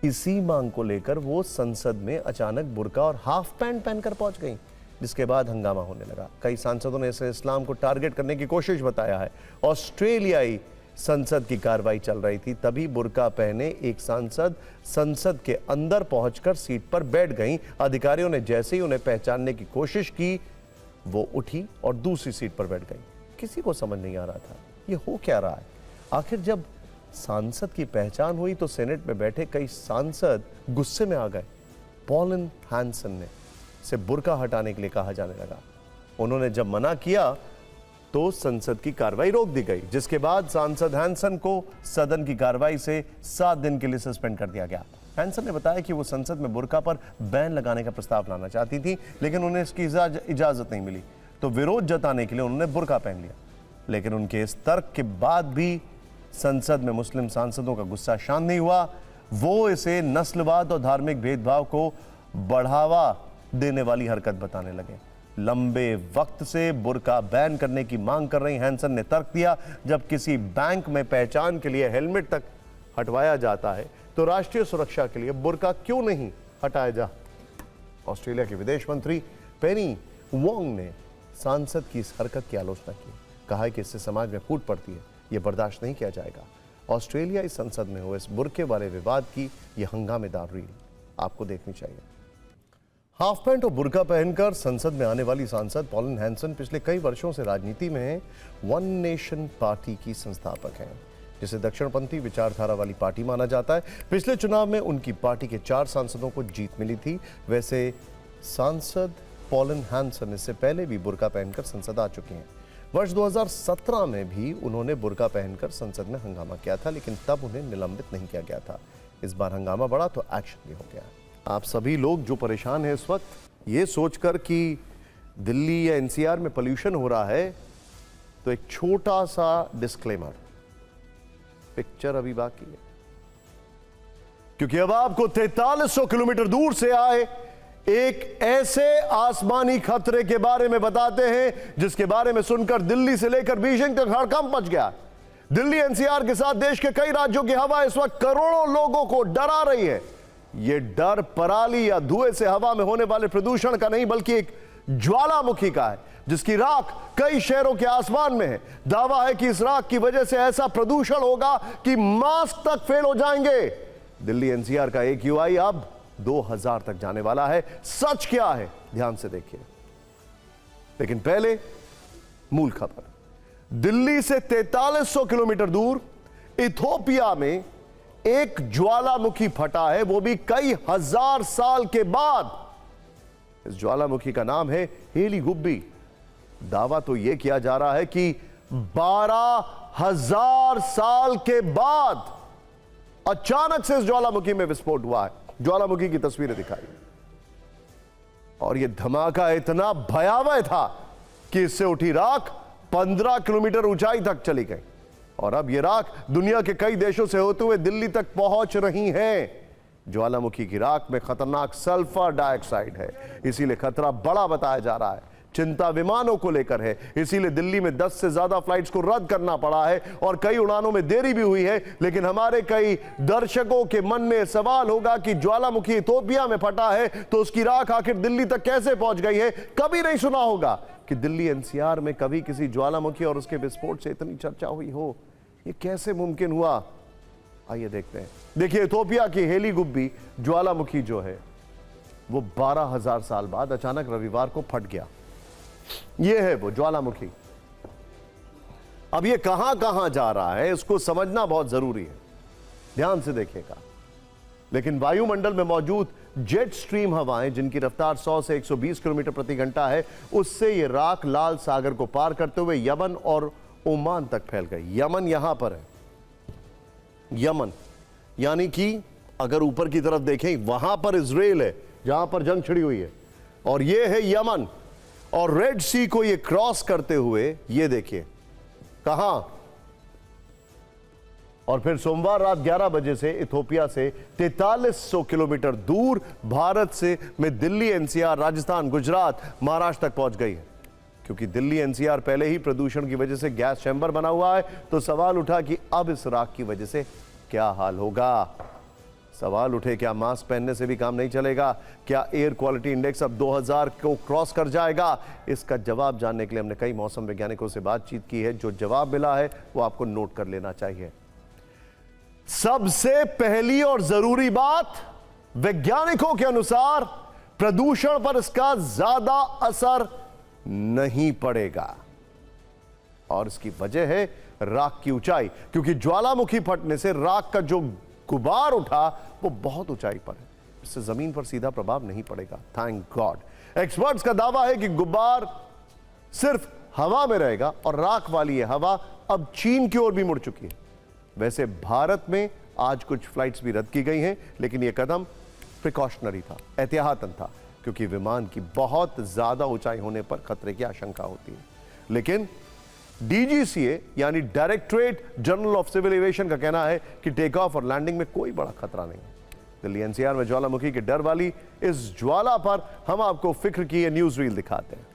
इसी मांग को लेकर वो संसद में अचानक बुर्का और हाफ पैंट पहनकर पहुंच गई, जिसके बाद हंगामा होने लगा। कई सांसदों ने इसे इस्लाम को टारगेट करने की कोशिश बताया है। ऑस्ट्रेलियाई संसद की कार्रवाई चल रही थी, तभी बुर्का पहने एक सांसद संसद के अंदर पहुंचकर सीट पर बैठ गई। अधिकारियों ने जैसे ही उन्हें पहचानने की कोशिश की, वो उठी और दूसरी सीट पर बैठ गई। किसी को समझ नहीं आ रहा था ये हो क्या रहा है। आखिर जब सांसद की पहचान हुई तो सेनेट में बैठे कई सांसद गुस्से में आ गए। पॉलिन हैंसन ने से बुर्का हटाने के लिए कहा जाने लगा। उन्होंने जब मना किया तो संसद की कार्रवाई रोक दी गई, जिसके बाद सांसद हैंसन को सदन की कार्रवाई से 7 दिन के लिए सस्पेंड कर दिया गया। हैंसन ने बताया कि वो संसद में बुर्का पर बैन लगाने का प्रस्ताव लाना चाहती थी, लेकिन उन्हें इसकी इजाजत नहीं मिली, तो विरोध जताने के लिए उन्होंने बुर्का पहन लिया। लेकिन उनके इस तर्क के बाद भी संसद में मुस्लिम सांसदों का गुस्सा शांत नहीं हुआ। वो इसे नस्लवाद और धार्मिक भेदभाव को बढ़ावा देने वाली हरकत बताने लगे। लंबे वक्त से बुर्का बैन करने की मांग कर रही हैंसन ने तर्क दिया, जब किसी बैंक में पहचान के लिए हेलमेट तक हटवाया जाता है तो राष्ट्रीय सुरक्षा के लिए बुर्का क्यों नहीं हटाया जा। ऑस्ट्रेलिया के विदेश मंत्री पेनी वोंग ने सांसद की इस हरकत की आलोचना की। कहा है कि इससे समाज में फूट पड़ती है, यह बर्दाश्त नहीं किया जाएगा। ऑस्ट्रेलिया इस संसद में हुए इस बुर्के वाले विवाद की यह हंगामेदार रील आपको देखनी चाहिए। हाफ पैंट और बुर्का पहनकर संसद में आने वाली सांसद पॉलिन हैंसन पिछले कई वर्षों से राजनीति में है। वन नेशन पार्टी की संस्थापक हैं, जिसे दक्षिणपंथी विचारधारा वाली पार्टी माना जाता है। पिछले चुनाव में उनकी पार्टी के 4 सांसदों को जीत मिली थी। वैसे सांसद पॉलिन हैंसन इससे पहले भी बुर्का पहनकर संसद आ चुकी हैं। वर्ष 2017 में भी उन्होंने बुर्का पहनकर संसद में हंगामा किया था, लेकिन तब उन्हें निलंबित नहीं किया गया था। इस बार हंगामा बढ़ा तो एक्शन भी हो गया। आप सभी लोग जो परेशान हैं इस वक्त ये सोचकर कि दिल्ली या एनसीआर में पोल्यूशन हो रहा है, तो एक छोटा सा डिस्क्लेमर, पिक्चर अभी बाकी है, क्योंकि अब आपको 4300 किलोमीटर दूर से आए एक ऐसे आसमानी खतरे के बारे में बताते हैं जिसके बारे में सुनकर दिल्ली से लेकर बीजिंग तक हड़कंप मच गया। दिल्ली एनसीआर के साथ देश के कई राज्यों की हवा इस वक्त करोड़ों लोगों को डरा रही है। यह डर पराली या धुएं से हवा में होने वाले प्रदूषण का नहीं, बल्कि एक ज्वालामुखी का है, जिसकी राख कई शहरों के आसमान में है। दावा है कि इस राख की वजह से ऐसा प्रदूषण होगा कि मास्क तक फेल हो जाएंगे। दिल्ली एनसीआर का AQI अब 2000 तक जाने वाला है। सच क्या है, ध्यान से देखिए। लेकिन पहले मूल खबर। दिल्ली से 4300 किलोमीटर दूर इथोपिया में एक ज्वालामुखी फटा है, वो भी कई हजार साल के बाद। इस ज्वालामुखी का नाम है हेली गुब्बी। दावा तो यह किया जा रहा है कि 12,000 साल के बाद अचानक से इस ज्वालामुखी में विस्फोट हुआ है। ज्वालामुखी की तस्वीरें दिखाई और यह धमाका इतना भयावह था कि इससे उठी राख 15 किलोमीटर ऊंचाई तक चली गई और अब यह राख दुनिया के कई देशों से होते हुए दिल्ली तक पहुंच रही है। ज्वालामुखी की राख में खतरनाक सल्फर डाइऑक्साइड है, इसीलिए खतरा बड़ा बताया जा रहा है। चिंता विमानों को लेकर है, इसीलिए दिल्ली में 10 से ज्यादा फ्लाइट्स को रद्द करना पड़ा है और कई उड़ानों में देरी भी हुई है। लेकिन हमारे कई दर्शकों के मन में सवाल होगा कि ज्वालामुखी इथोपिया में फटा है तो उसकी राख आखिर दिल्ली तक कैसे पहुंच गई है। कभी नहीं सुना होगा कि दिल्ली एनसीआर में कभी किसी ज्वालामुखी और उसके विस्फोट से इतनी चर्चा हुई हो। यह कैसे मुमकिन हुआ, आइए देखते हैं। देखिए, इथोपिया की हेली गुब्बी ज्वालामुखी जो है वो 12,000 साल बाद अचानक रविवार को फट गया। यह है वो ज्वालामुखी। अब यह कहां कहां जा रहा है इसको समझना बहुत जरूरी है, ध्यान से देखिएगा। लेकिन वायुमंडल में मौजूद जेट स्ट्रीम हवाएं, जिनकी रफ्तार 100 से 120 किलोमीटर प्रति घंटा है, उससे यह राख लाल सागर को पार करते हुए यमन और ओमान तक फैल गई। यमन यहां पर है, यमन यानी कि अगर ऊपर की तरफ देखें वहां पर इजराइल है जहां पर जंग छिड़ी हुई है, और यह है यमन। और रेड सी को ये क्रॉस करते हुए ये देखिए कहां, और फिर सोमवार रात 11 बजे से इथोपिया से 4300 किलोमीटर दूर भारत से में दिल्ली एनसीआर, राजस्थान, गुजरात, महाराष्ट्र तक पहुंच गई है। क्योंकि दिल्ली एनसीआर पहले ही प्रदूषण की वजह से गैस चैम्बर बना हुआ है, तो सवाल उठा कि अब इस राख की वजह से क्या हाल होगा। सवाल उठे, क्या मास्क पहनने से भी काम नहीं चलेगा? क्या एयर क्वालिटी इंडेक्स अब 2000 को क्रॉस कर जाएगा? इसका जवाब जानने के लिए हमने कई मौसम वैज्ञानिकों से बातचीत की है। जो जवाब मिला है वो आपको नोट कर लेना चाहिए। सबसे पहली और जरूरी बात, वैज्ञानिकों के अनुसार प्रदूषण पर इसका ज्यादा असर नहीं पड़ेगा और इसकी वजह है राख की ऊंचाई। क्योंकि ज्वालामुखी फटने से राख का जो गुबार उठा वो बहुत ऊंचाई पर है, इससे जमीन पर सीधा प्रभाव नहीं पड़ेगा, थैंक गॉड। एक्सपर्ट्स का दावा है कि गुबार सिर्फ हवा में रहेगा और राख वाली ये हवा अब चीन की ओर भी मुड़ चुकी है। वैसे भारत में आज कुछ फ्लाइट्स भी रद्द की गई हैं, लेकिन यह कदम प्रिकॉशनरी था, एहतियातन था, क्योंकि विमान की बहुत ज्यादा ऊंचाई होने पर खतरे की आशंका होती है। लेकिन डीजीसीए यानी directorate general of civil aviation का कहना है कि टेक ऑफ और लैंडिंग में कोई बड़ा खतरा नहीं है। दिल्ली एनसीआर में ज्वालामुखी के डर वाली इस ज्वाला पर हम आपको फिक्र की ये न्यूज रील दिखाते हैं।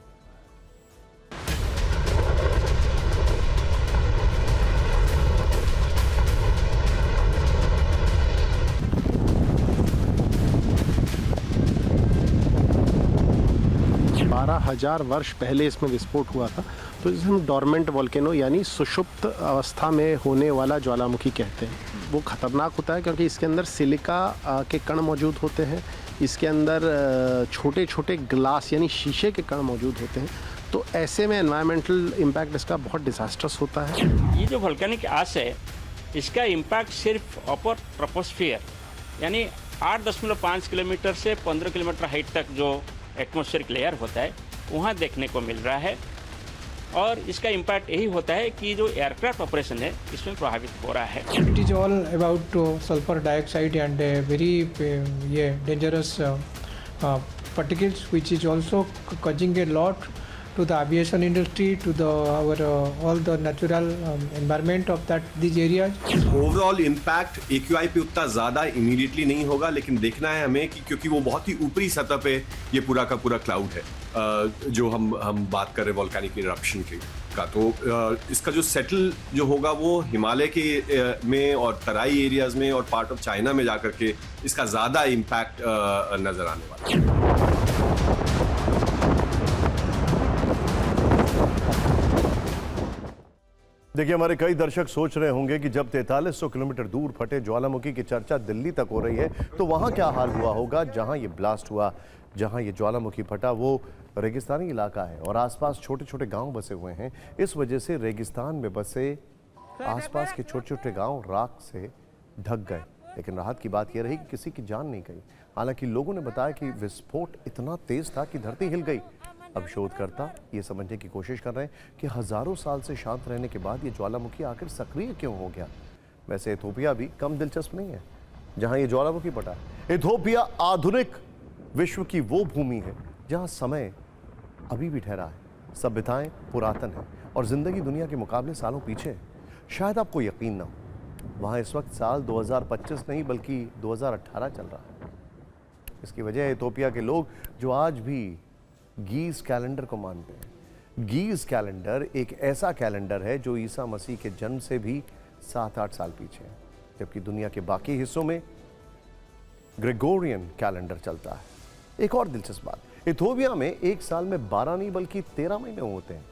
हजार वर्ष पहले इसमें विस्फोट हुआ था, तो इसे हम डॉर्मेंट वोल्केनो यानी सुषुप्त अवस्था में होने वाला ज्वालामुखी कहते हैं। वो खतरनाक होता है क्योंकि इसके अंदर सिलिका के कण मौजूद होते हैं, इसके अंदर छोटे छोटे ग्लास यानी शीशे के कण मौजूद होते हैं। तो ऐसे में एनवायरमेंटल इम्पैक्ट इसका बहुत डिजास्टर्स होता है। ये जो वोल्केनिक आस है, इसका इम्पैक्ट सिर्फ अपर ट्रोपोस्फियर यानी 8.5 किलोमीटर से 15 किलोमीटर हाइट तक जो एटमॉस्फेरिक लेयर होता है वहाँ देखने को मिल रहा है। और इसका इम्पैक्ट यही होता है कि जो एयरक्राफ्ट ऑपरेशन है इसमें प्रभावित हो रहा है। It is all about sulphur dioxide and very ये dangerous particles which is also causing a lot to the aviation industry, to the all the natural environment of these areas. Overall impact AQI पे उतना ज़्यादा immediately नहीं होगा, लेकिन देखना है हमें कि क्योंकि वो बहुत ही ऊपरी सतह पे ये पूरा का पूरा क्लाउड है जो हम बात कर रहे हैं वॉल्केनिक इरप्शन का, तो इसका जो सेटल जो होगा वो हिमालय के में और तराई एरियाज में और पार्ट ऑफ चाइना में जाकर के इसका ज़्यादा इम्पैक्ट नज़र आने वाला है। देखिए, हमारे कई दर्शक सोच रहे होंगे कि जब 4300 किलोमीटर दूर फटे ज्वालामुखी की चर्चा दिल्ली तक हो रही है तो वहां क्या हाल हुआ होगा जहां ये ब्लास्ट हुआ, जहां ये ज्वालामुखी फटा। वो रेगिस्तानी इलाका है और आसपास छोटे छोटे गांव बसे हुए हैं। इस वजह से रेगिस्तान में बसे आसपास के छोटे छोटे गांव राख से ढक गए। लेकिन राहत की बात यह रही कि किसी की जान नहीं गई। हालांकि लोगों ने बताया कि विस्फोट इतना तेज था कि धरती हिल गई। अब शोधकर्ता ये समझने की कोशिश कर रहे हैं कि हजारों साल से शांत रहने के बाद ये ज्वालामुखी आखिर सक्रिय क्यों हो गया। वैसे इथोपिया भी कम दिलचस्प नहीं है जहां ये ज्वालामुखी फटा। इथोपिया आधुनिक विश्व की वो भूमि है जहां समय अभी भी ठहरा है, सभ्यताएं पुरातन हैं और जिंदगी दुनिया के मुकाबले सालों पीछे है। शायद आपको यकीन ना हो, वहां इस वक्त साल 2025 नहीं बल्कि 2018 चल रहा है। इसकी वजह है इथोपिया के लोग जो आज भी गीज कैलेंडर को मानते हैं। गीज कैलेंडर एक ऐसा कैलेंडर है जो ईसा मसीह के जन्म से भी 7-8 साल पीछे है, जबकि दुनिया के बाकी हिस्सों में ग्रेगोरियन कैलेंडर चलता है। एक और दिलचस्प बात, इथोपिया में एक साल में 12 नहीं बल्कि 13 महीने होते हैं।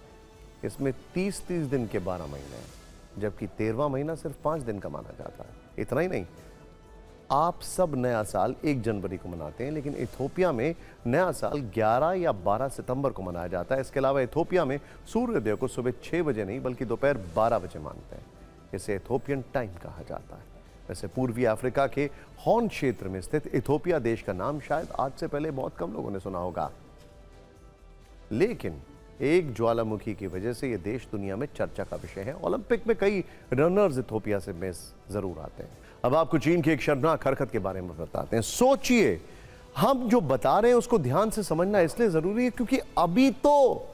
इसमें 30-30 दिन के 12 महीने हैं, जबकि 13वां महीना सिर्फ 5 दिन का माना जाता है। इतना ही नहीं, आप सब नया साल 1 जनवरी को मनाते हैं, लेकिन इथोपिया में नया साल 11 या 12 सितंबर को मनाया जाता है। इसके अलावा इथोपिया में सूर्योदय को सुबह 6 बजे नहीं बल्कि दोपहर 12 बजे मानते हैं। इसे इथोपियन टाइम कहा जाता है। वैसे पूर्वी अफ्रीका के हॉर्न क्षेत्र में स्थित इथोपिया देश का नाम शायद आज से पहले बहुत कम लोगों ने सुना होगा, लेकिन एक ज्वालामुखी की वजह से यह देश दुनिया में चर्चा का विषय है। ओलंपिक में कई रनर्स इथोपिया से में जरूर आते हैं। अब आपको चीन की एक शर्मनाक हरकत के बारे में बताते हैं। सोचिए, हम जो बता रहे हैं उसको ध्यान से समझना इसलिए जरूरी है क्योंकि अभी तो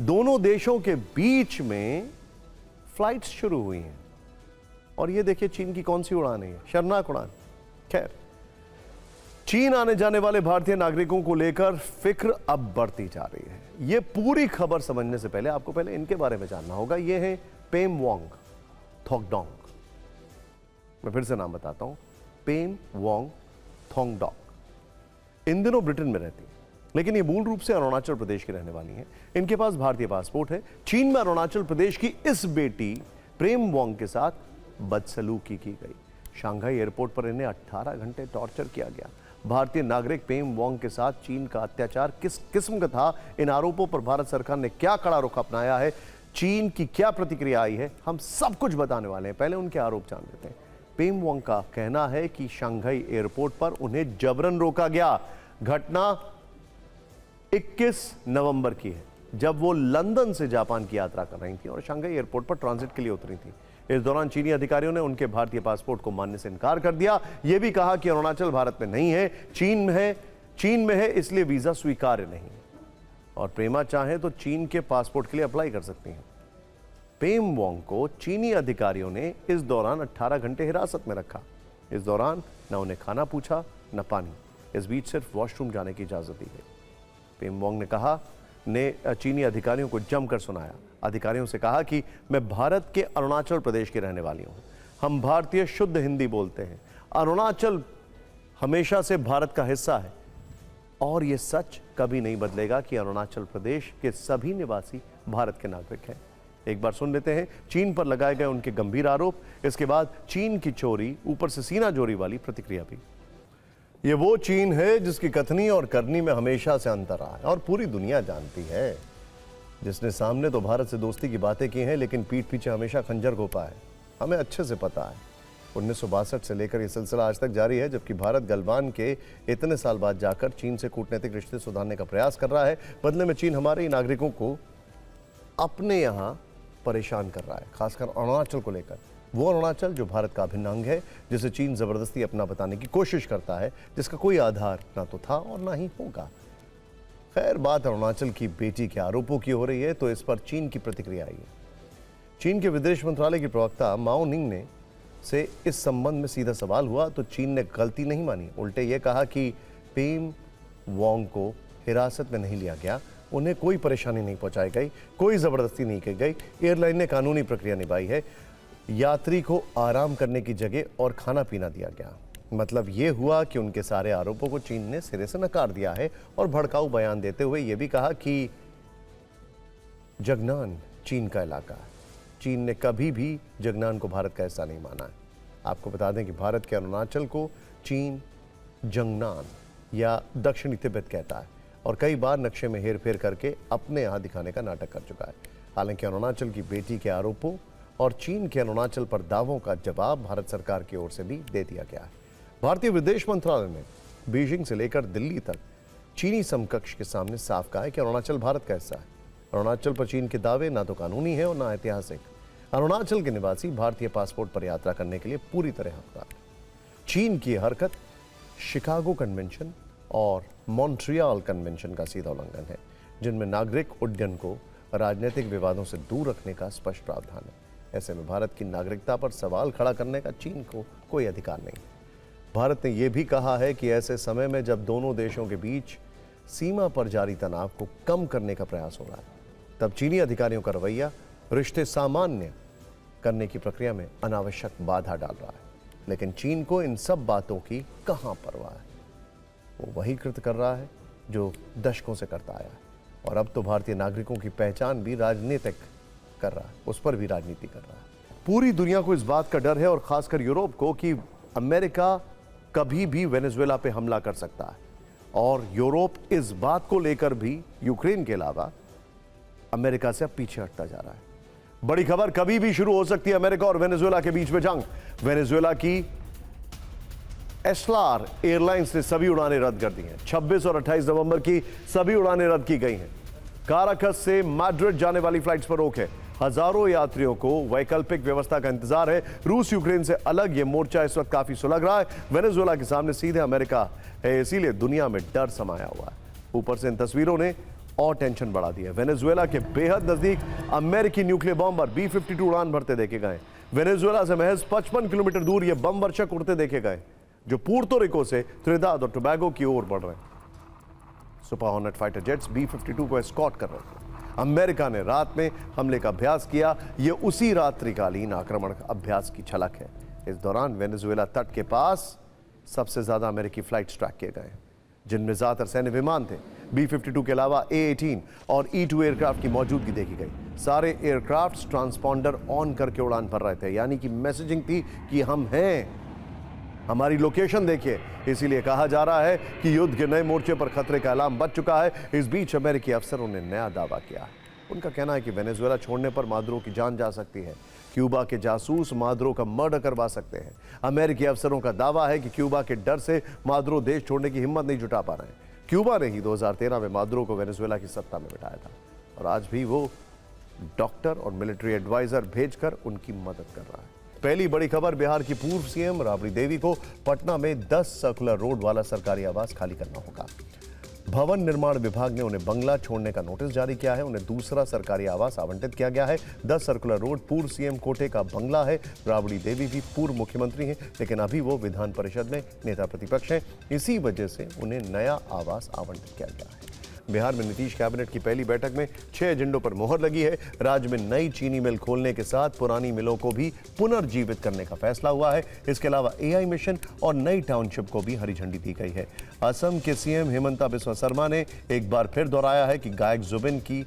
दोनों देशों के बीच में फ्लाइट्स शुरू हुई हैं और ये देखिए चीन की कौन सी उड़ान है, शर्मनाक उड़ान। खैर, चीन आने जाने वाले भारतीय नागरिकों को लेकर फिक्र अब बढ़ती जा रही है। ये पूरी खबर समझने से पहले आपको पहले इनके बारे में जानना होगा। ये है पेम वोंग थोंगडोंग। मैं फिर से नाम बताता हूं, पेम वोंग थोंगडोंग। इन दिनों ब्रिटेन में रहती है, लेकिन ये मूल रूप से अरुणाचल प्रदेश की रहने वाली हैं। इनके पास भारतीय पासपोर्ट है। चीन में अरुणाचल प्रदेश की इस बेटी प्रेम वोंग के साथ बदसलूकी की गई। शंघाई एयरपोर्ट पर इन्हें 18 घंटे टॉर्चर किया गया। भारतीय नागरिक पेम वोंग के साथ चीन का अत्याचार किस किस्म का था, इन आरोपों पर भारत सरकार ने क्या कड़ा रुख अपनाया है, चीन की क्या प्रतिक्रिया आई है, हम सब कुछ बताने वाले हैं। पहले उनके आरोप जान लेते हैं। पेम वोंग का कहना है कि शंघाई एयरपोर्ट पर उन्हें जबरन रोका गया। घटना 21 नवंबर की है, जब वो लंदन से जापान की यात्रा कर रही थी और शंघाई एयरपोर्ट पर ट्रांजिट के लिए उतरी थी। इस दौरान चीनी अधिकारियों ने उनके भारतीय पासपोर्ट को मानने से इनकार कर दिया। यह भी कहा कि अरुणाचल भारत में नहीं है, चीन में है, इसलिए वीजा स्वीकार्य नहीं। और प्रेमा चाहे तो चीन के पासपोर्ट के लिए अप्लाई कर सकती हैं। पेम वोंग को चीनी अधिकारियों ने इस दौरान 18 घंटे हिरासत में रखा। इस दौरान न उन्हें खाना पूछा न पानी, इस बीच सिर्फ वॉशरूम जाने की इजाजत दी गई। पेम वोंग ने चीनी अधिकारियों को जमकर सुनाया। अधिकारियों से कहा कि मैं भारत के अरुणाचल प्रदेश के रहने वाली हूं, हम भारतीय शुद्ध हिंदी बोलते हैं, अरुणाचल हमेशा से भारत का हिस्सा है और यह सच कभी नहीं बदलेगा कि अरुणाचल प्रदेश के सभी निवासी भारत के नागरिक हैं। एक बार सुन लेते हैं चीन पर लगाए गए उनके गंभीर आरोप, इसके बाद चीन की चोरी ऊपर से सीना जोरी वाली प्रतिक्रिया भी। ये वो चीन है जिसकी कथनी और करनी में हमेशा से अंतर रहा है और पूरी दुनिया जानती है, जिसने सामने तो भारत से दोस्ती की बातें की हैं लेकिन पीठ पीछे हमेशा खंजर घोंपा है। हमें अच्छे से पता है 1962 से लेकर यह सिलसिला आज तक जारी है, जबकि भारत गलवान के इतने साल बाद जाकर चीन से कूटनीतिक रिश्ते सुधारने का प्रयास कर रहा है। बदले में चीन हमारे नागरिकों को अपने यहाँ परेशान कर रहा है, खासकर अरुणाचल को लेकर। वो अरुणाचल जो भारत का अभिन्न अंग है, जिसे चीन जबरदस्ती अपना बताने की कोशिश करता है, जिसका कोई आधार ना तो था और ना ही होगा। खैर, बात अरुणाचल की बेटी के आरोपों की हो रही है, तो इस पर चीन की प्रतिक्रिया आई है। चीन के विदेश मंत्रालय की प्रवक्ता माओ निंग ने से इस संबंध में सीधा सवाल हुआ तो चीन ने गलती नहीं मानी, उल्टे ये कहा कि पेम वोंग को हिरासत में नहीं लिया गया, उन्हें कोई परेशानी नहीं पहुंचाई गई, कोई जबरदस्ती नहीं की गई। एयरलाइन ने कानूनी प्रक्रिया निभाई है, यात्री को आराम करने की जगह और खाना पीना दिया गया। मतलब ये हुआ कि उनके सारे आरोपों को चीन ने सिरे से नकार दिया है और भड़काऊ बयान देते हुए यह भी कहा कि जगनान चीन का इलाका है। चीन ने कभी भी जगनान को भारत का हिस्सा नहीं माना है। आपको बता दें कि भारत के अरुणाचल को चीन जंगनान या दक्षिणी तिब्बत कहता है और कई बार नक्शे में हेरफेर करके अपने यहाँ दिखाने का नाटक कर चुका है। हालांकि अरुणाचल की बेटी के आरोपों और चीन के अरुणाचल पर दावों का जवाब भारत सरकार की ओर से भी दे दिया गया है। भारतीय विदेश मंत्रालय ने बीजिंग से लेकर दिल्ली तक चीनी समकक्ष के सामने साफ कहा है कि अरुणाचल भारत का हिस्सा है। अरुणाचल पर चीन के दावे ना तो कानूनी है और ना ऐतिहासिक। अरुणाचल के निवासी भारतीय पासपोर्ट पर यात्रा करने के लिए पूरी तरह हकदार है। चीन की हरकत शिकागो कन्वेंशन और मॉन्ट्रियल कन्वेंशन का सीधा उल्लंघन है, जिनमें नागरिक उड्डयन को राजनीतिक विवादों से दूर रखने का स्पष्ट प्रावधान है। ऐसे में भारत की नागरिकता पर सवाल खड़ा करने का चीन को कोई अधिकार नहीं। भारत ने यह भी कहा है कि ऐसे समय में जब दोनों देशों के बीच सीमा पर जारी तनाव को कम करने का प्रयास हो रहा है, तब चीनी अधिकारियों का रवैया रिश्ते सामान्य करने की प्रक्रिया में अनावश्यक बाधा डाल रहा है। लेकिन चीन को इन सब बातों की कहां परवाह है। वो वही कृत्य कर रहा है जो दशकों से करता आया है और अब तो भारतीय नागरिकों की पहचान भी राजनीतिक कर रहा है, उस पर भी राजनीति कर रहा है। पूरी दुनिया को इस बात का डर है और खासकर यूरोप को कि अमेरिका कभी भी वेनेजुएला पे हमला कर सकता है और यूरोप इस बात को लेकर भी यूक्रेन के अलावा अमेरिका से अब पीछे हटता जा रहा है। बड़ी खबर, कभी भी शुरू हो सकती है अमेरिका और वेनेजुएला के बीच में जंग। वेनेजुएला की एस्लार एयरलाइंस ने सभी उड़ानें रद्द कर दी हैं। 26 और 28 नवंबर की सभी उड़ानें रद्द की गई हैं। काराकस से मैड्रिड जाने वाली फ्लाइट्स पर रोक है। हजारों यात्रियों को वैकल्पिक व्यवस्था का इंतजार है। रूस यूक्रेन से अलग ये मोर्चा इस वक्त काफी सुलग रहा है। वेनेजुएला के सामने सीधे अमेरिका है, इसीलिए दुनिया में डर समाया हुआ है। ऊपर से इन तस्वीरों ने और टेंशन बढ़ा दी है। वेनेजुएला के बेहद नजदीक अमेरिकी न्यूक्लियर बॉम्बर B-52 उड़ान भरते देखे गए। वेनेजुएला से महज 55 किलोमीटर दूर ये बम वर्षक उड़ते देखे गए, जो पुर्तो रिको से त्रिनिदाद और टोबैगो की ओर बढ़ रहे हैं। Super hornet fighter jets B-52 को एस्कॉर्ट कर रहे थे। अमेरिका ने रात में हमले का अभ्यास किया। ये उसी रात्रिकालीन आक्रमण अभ्यास की झलक है। इस दौरान वेनेजुएला तट के पास सबसे ज्यादा अमेरिकी फ्लाइट्स ट्रैक किए गए, जिनमें ज्यादातर सैन्य विमान थे। B-52 के अलावा A-18 और E-2 एयरक्राफ्ट की मौजूदगी देखी गई। सारे एयरक्राफ्ट ट्रांसपॉन्डर ऑन करके उड़ान भर रहे थे, यानी कि मैसेजिंग थी कि हम हैं, हमारी लोकेशन देखिए। इसीलिए कहा जा रहा है कि युद्ध के नए मोर्चे पर खतरे का अलार्म बज चुका है। इस बीच अमेरिकी अफसरों ने नया दावा किया है। उनका कहना है कि वेनेजुएला छोड़ने पर मादुरो की जान जा सकती है। क्यूबा के जासूस मादुरो का मर्डर करवा सकते हैं। अमेरिकी अफसरों का दावा है कि क्यूबा के डर से मादुरो देश छोड़ने की हिम्मत नहीं जुटा पा रहे हैं। क्यूबा ने ही 2013 में मादुरो को वेनेजुएला की सत्ता में बिठाया था और आज भी वो डॉक्टर और मिलिट्री एडवाइजर भेजकर उनकी मदद कर रहा है। पहली बड़ी खबर, बिहार की पूर्व सीएम राबड़ी देवी को पटना में 10 सर्कुलर रोड वाला सरकारी आवास खाली करना होगा। भवन निर्माण विभाग ने उन्हें बंगला छोड़ने का नोटिस जारी किया है। उन्हें दूसरा सरकारी आवास आवंटित किया गया है। 10 सर्कुलर रोड पूर्व सीएम कोटे का बंगला है। राबड़ी देवी भी पूर्व मुख्यमंत्री हैं, लेकिन अभी वो विधान परिषद में नेता प्रतिपक्ष हैं। इसी वजह से उन्हें नया आवास आवंटित किया गया है। बिहार में नीतीश कैबिनेट की पहली बैठक में 6 एजेंडों पर मोहर लगी है। राज्य में नई चीनी मिल खोलने के साथ पुरानी मिलों को भी पुनर्जीवित करने का फैसला हुआ है। इसके अलावा AI मिशन और नई टाउनशिप को भी हरी झंडी दी गई है। असम के सीएम हेमंता बिस्वा शर्मा ने एक बार फिर दोहराया है कि गायक जुबिन की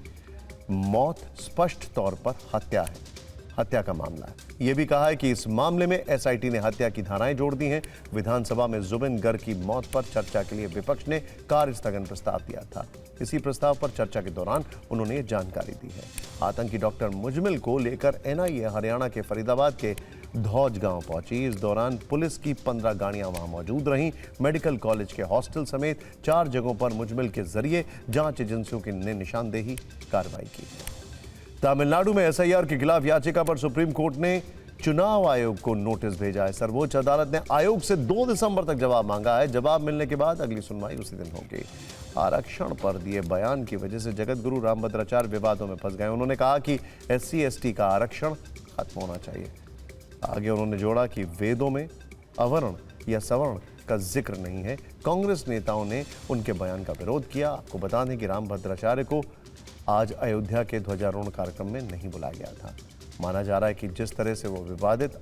मौत स्पष्ट तौर पर हत्या का मामला है। यह भी कहा है कि इस मामले में SIT ने हत्या की धाराएं जोड़ दी हैं। विधानसभा में जुबिन गर्ग की मौत पर चर्चा के लिए विपक्ष ने कार्य स्थगन प्रस्ताव दिया था। इसी प्रस्ताव पर चर्चा के दौरान उन्होंने ये जानकारी दी है। आतंकी डॉक्टर मुजमिल को लेकर NIA हरियाणा के फरीदाबाद के धौज गांव पहुंची। इस दौरान पुलिस की 15 गाड़ियां वहां मौजूद रहीं। मेडिकल कॉलेज के हॉस्टल समेत 4 जगहों पर मुजमिल के जरिए जांच एजेंसियों ने निशानदेही कार्रवाई की। तमिलनाडु में एसआईआर के खिलाफ याचिका पर सुप्रीम कोर्ट ने चुनाव आयोग को नोटिस भेजा है। सर्वोच्च अदालत ने आयोग से 2 दिसंबर तक जवाब मांगा है। जवाब मिलने के बाद अगली सुनवाई उसी दिन होगी। आरक्षण पर दिए बयान की वजह से जगत गुरु रामभद्राचार्य विवादों में फंस गए। उन्होंने कहा कि SC/ST का आरक्षण खत्म होना चाहिए। आगे उन्होंने जोड़ा कि वेदों में अवर्ण या सवर्ण का जिक्र नहीं है। कांग्रेस नेताओं ने उनके बयान का विरोध किया। आपको बता दें कि रामभद्राचार्य को आज अयोध्या के ध्वजारोहण कार्यक्रम में नहीं बुलाया गया था। माना जा रहा है कि जिस तरह से वो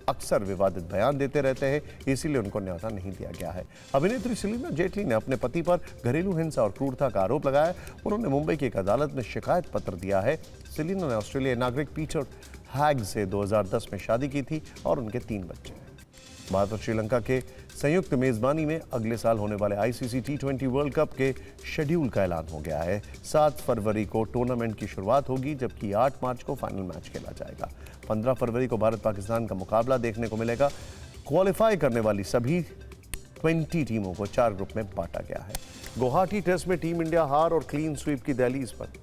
अक्सर विवादित बयान देते रहते हैं, इसीलिए उनको न्योता नहीं दिया गया है। अभिनेत्री सलीना जेटली ने अपने पति पर घरेलू हिंसा और क्रूरता का आरोप लगाया। उन्होंने मुंबई की एक अदालत में शिकायत पत्र दिया है। सलीना ने ऑस्ट्रेलियाई नागरिक पीटर हैग से 2010 में शादी की थी और उनके 3 बच्चे हैं। भारत और श्रीलंका के संयुक्त मेजबानी में अगले साल होने वाले ICC T20 वर्ल्ड कप के शेड्यूल का ऐलान हो गया है। 7 फरवरी को टूर्नामेंट की शुरुआत होगी, जबकि 8 मार्च को फाइनल मैच खेला जाएगा। 15 फरवरी को भारत पाकिस्तान का मुकाबला देखने को मिलेगा। क्वालिफाई करने वाली सभी 20 टीमों को 4 ग्रुप में बांटा गया है। गुवाहाटी टेस्ट में टीम इंडिया हार और क्लीन स्वीप की दहलीज पर।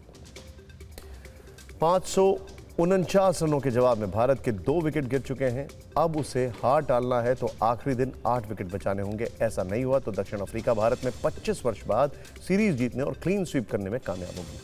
549 रनों के जवाब में भारत के 2 विकेट गिर चुके हैं। अब उसे हार टालना है तो आखिरी दिन 8 विकेट बचाने होंगे। ऐसा नहीं हुआ तो दक्षिण अफ्रीका भारत में 25 वर्ष बाद सीरीज जीतने और क्लीन स्वीप करने में कामयाब होगी।